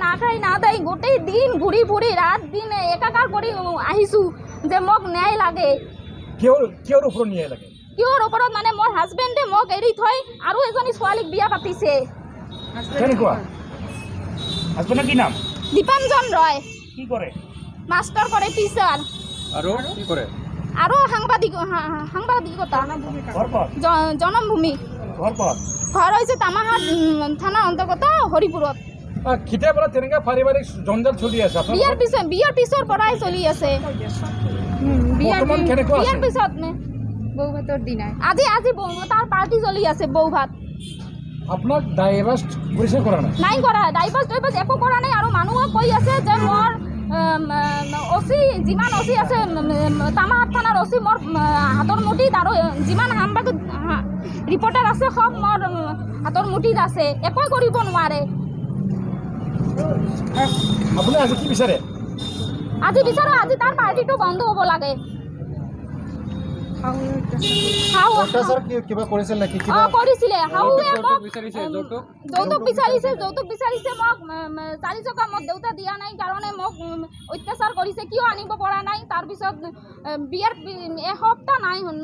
না খাই না দাই গোটেই দিন ঘূৰি ফুৰি ৰাত দিন একাকাৰ কৰি আহিছোঁ যে মোক ন্যায় লাগে। কিহৰ ওপৰত ন্যায় লাগে? কিহৰ ওপৰত মানে মোৰ হাজবেণ্ডে মোক এৰি থৈ আৰু এজনী ছোৱালীক বিয়া পাতিছে। কেনেকুৱা? হাজবেণ্ডৰ কি নাম? দীপাঞ্জন ৰয়। কি কৰে? মাষ্টাৰ কৰে, টিচাৰ আৰু কি কৰে? আৰু সাংবাদিকতা। ঘৰ ক'ত? জনমভূমি। ঘৰ ক'ত? ঘৰ হৈছে তামাহাট থানাৰ অন্তৰ্গত হৰিপুৰত। কেতিয়াৰ পৰা তেনেকুৱা পাৰিবাৰিক জঞ্জাল চলি আছে? বিয়াৰ পিছৰ পৰাই চলি আছে। বৰ্তমান কেনেকুৱা আছে? বিয়াৰ পিছত বৌ ভাতৰ দিনা আজি বৌ তাৰ পাৰ্টি চলি আছে বৌ ভাত। আপোনাক ডাইভাৰ্ছ কৰিছে কৰা নাই? নাই কৰা, ডাইভাৰ্ছ একো কৰা নাই। আৰু মানুহক কৈ আছে যে মোৰ অচি যিমান অচি আছে তামাহাট থানাৰ অচি মোৰ হাতৰ মুঠিত, আৰু যিমান সাংবাদিক ৰিপৰ্টাৰ আছে সব মোৰ হাতৰ মুঠিত আছে, একোৱে কৰিব নোৱাৰে। আপুনি আজি কি বিচাৰে? আজি বিচাৰো আজি তাৰ পাৰ্টিটো বন্ধ হ'ব লাগে। কিবা কৰিছিল নেকি? কৰিছিলে শাহুৱে মোক যৌতুক বিচাৰিছে মোক 4 টকা মোক দেউতা দিয়া নাই কাৰণে মোক অত্যাচাৰ কৰিছে। কিয় আনিব পৰা নাই? তাৰপিছত বিয়াৰ এসপ্তাহ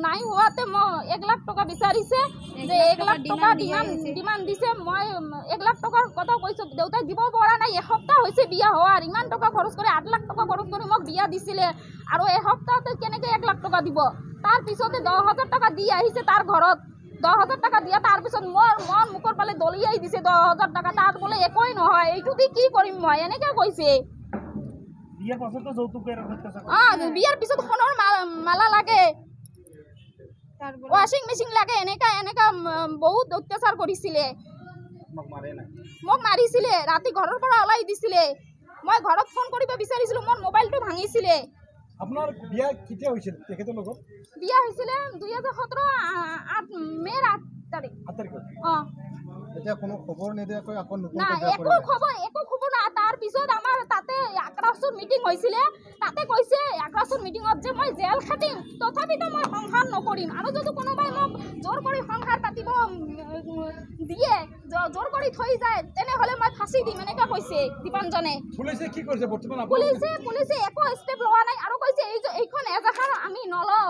নাই হোৱাতে মই 1 লাখ টকা বিচাৰিছে যে 1 লাখ টকা ডিমাণ্ড দিছে। মই 1 লাখ টকাৰ কথা কৈছোঁ, দেউতাই দিব পৰা নাই। এসপ্তাহ হৈছে বিয়া হোৱাৰ, ইমান টকা খৰচ কৰি 8 লাখ টকা খৰচ কৰি মোক বিয়া দিছিলে, আৰু এসপ্তাহতে কেনেকৈ 1 লাখ টকা দিব? তাৰপিছতে 10,000 টকা দি আহিছে তাৰ ঘৰত। 10,000 টকা দিয়া তাৰপিছত মোৰ মুখৰ ফালে দলিয়াই দিছে 10,000 টকা। তাত বোলে একোৱেই নহয়, এইটো দি কি কৰিম মই, এনেকৈ কৈছে। বিয়াৰ পিছত সোণৰ মালা লাগে, ৱাশ্বিং মেচিন লাগে, এনেকা বহুত অত্যাচাৰ কৰিছিলে। মোক মাৰিছিলে, ৰাতি ঘৰৰ পৰা ওলাই দিছিলে। মই ঘৰত ফোন কৰিব বিচাৰিছিলোঁ, মোৰ মোবাইলটো ভাঙিছিলে। আপোনাৰ বিয়া কেতিয়া হৈছিল তেখেতৰ লগত? বিয়া হৈছিলে 2017 মে'ৰ 8 তাৰিখ। এতিয়া কোনো খবৰ নিদিয়াকৈ আকৌ একো খবৰ নাই। তাৰপিছত আমাৰ তাতে আক্ৰাসৰ মিটিং হৈছিলে, তাতে কৈছে আক্ৰাসৰ মিটিঙত যে মই জেল খাটিম, তথাপিতো মই সংসাৰ নকৰিম, আৰু যদি কোনোবাই মোক জোৰ কৰি সংসাৰ পাতিব দিয়ে, জোৰ কৰি থৈ যায়, তেনেহ'লে মই ফাঁচি দিম, এনেকৈ কৈছে দীপাঞ্জনে। পুলিচে কি কৰিছে বৰ্তমান? পুলিচে একো ষ্টেপ লোৱা নাই, আৰু কৈছে এইখন এজাহাৰ আমি নলওঁ,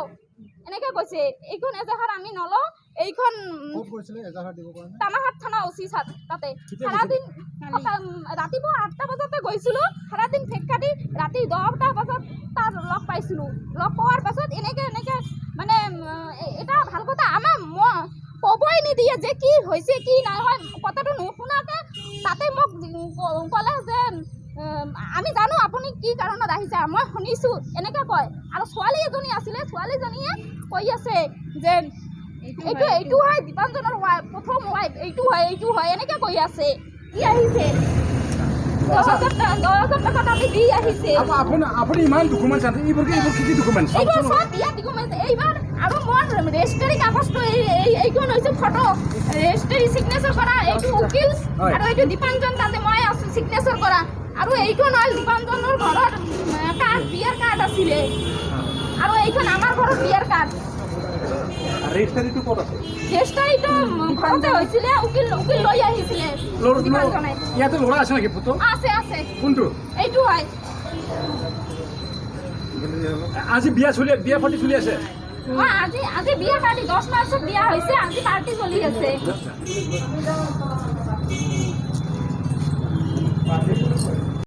এনেকৈ কৈছে। এইখন এজাহাৰ আমি নলওঁ। এইখন তামাহাট থানা অচি তাতে সাৰাদিন ৰাতিপুৱা 8টা বজাতে গৈছিলোঁ, সাৰাদিন ফেক কাটি ৰাতি 10টা বজাত তাত লগ পাইছিলোঁ। লগ পোৱাৰ পাছত এনেকৈ মানে এটা ভাল কথা আমাৰ ক'বই নিদিয়ে যে কি হৈছে কি নাই হয়, কথাটো নুশুনাকৈ তাতে মোক ক'লে যে আমি জানো আপুনি কি কাৰণত আহিছে, মই শুনিছোঁ, এনেকৈ কয়। আৰু ছোৱালী এজনী আছিলে, ছোৱালীজনীয়ে কৈ আছে যে এইটো হয় দীপাঞ্জনৰ প্ৰথম ৱাইফ, এইটো হয় এনেকৈ কৈ আছে। কি আহিছে 10,000 টকা তাতে দি আহিছে। আপুনি ইমান ডকুমেণ্ট আছে, এইবোৰ কি ডকুমেণ্ট? এইবোৰ চব বিয়া ডকুমেণ্ট এইবাৰ। আৰু মোৰ ৰেজিষ্ট্ৰাৰী কাগজটো এইখন হৈছে ফটো, ৰেজিষ্ট্ৰাৰী ছিগনেচাৰ কৰা, এইটো উকিল, আৰু এইটো দীপাঞ্জন, তাতে মই আছোঁ ছিগনেচাৰ কৰা। আৰু এইখন হ'ল দীপাঞ্জনৰ ঘৰৰ কাৰ্ড, বিয়াৰ কাৰ্ড আছিলে, আৰু এইখন আমাৰ ঘৰৰ বিয়াৰ কাৰ্ড। ৰেজিষ্ট্ৰাৰীটো ক'ত আছে? ৰেজিষ্ট্ৰাৰীটো ঘৰতে হৈছিলে, উকিল লৈ আহিছিলে দীপাঞ্জনে। ইয়াতে ল'ৰা আছে নেকি? ফটো আছে। কোনটো? এইটো হয়। আজি বিয়া পাৰ্টি চলি আছে? আজি বিয়া পাৰ্টি 10 মাৰ্চত বিয়া হৈছে, আজি পাৰ্টি চলি আছে।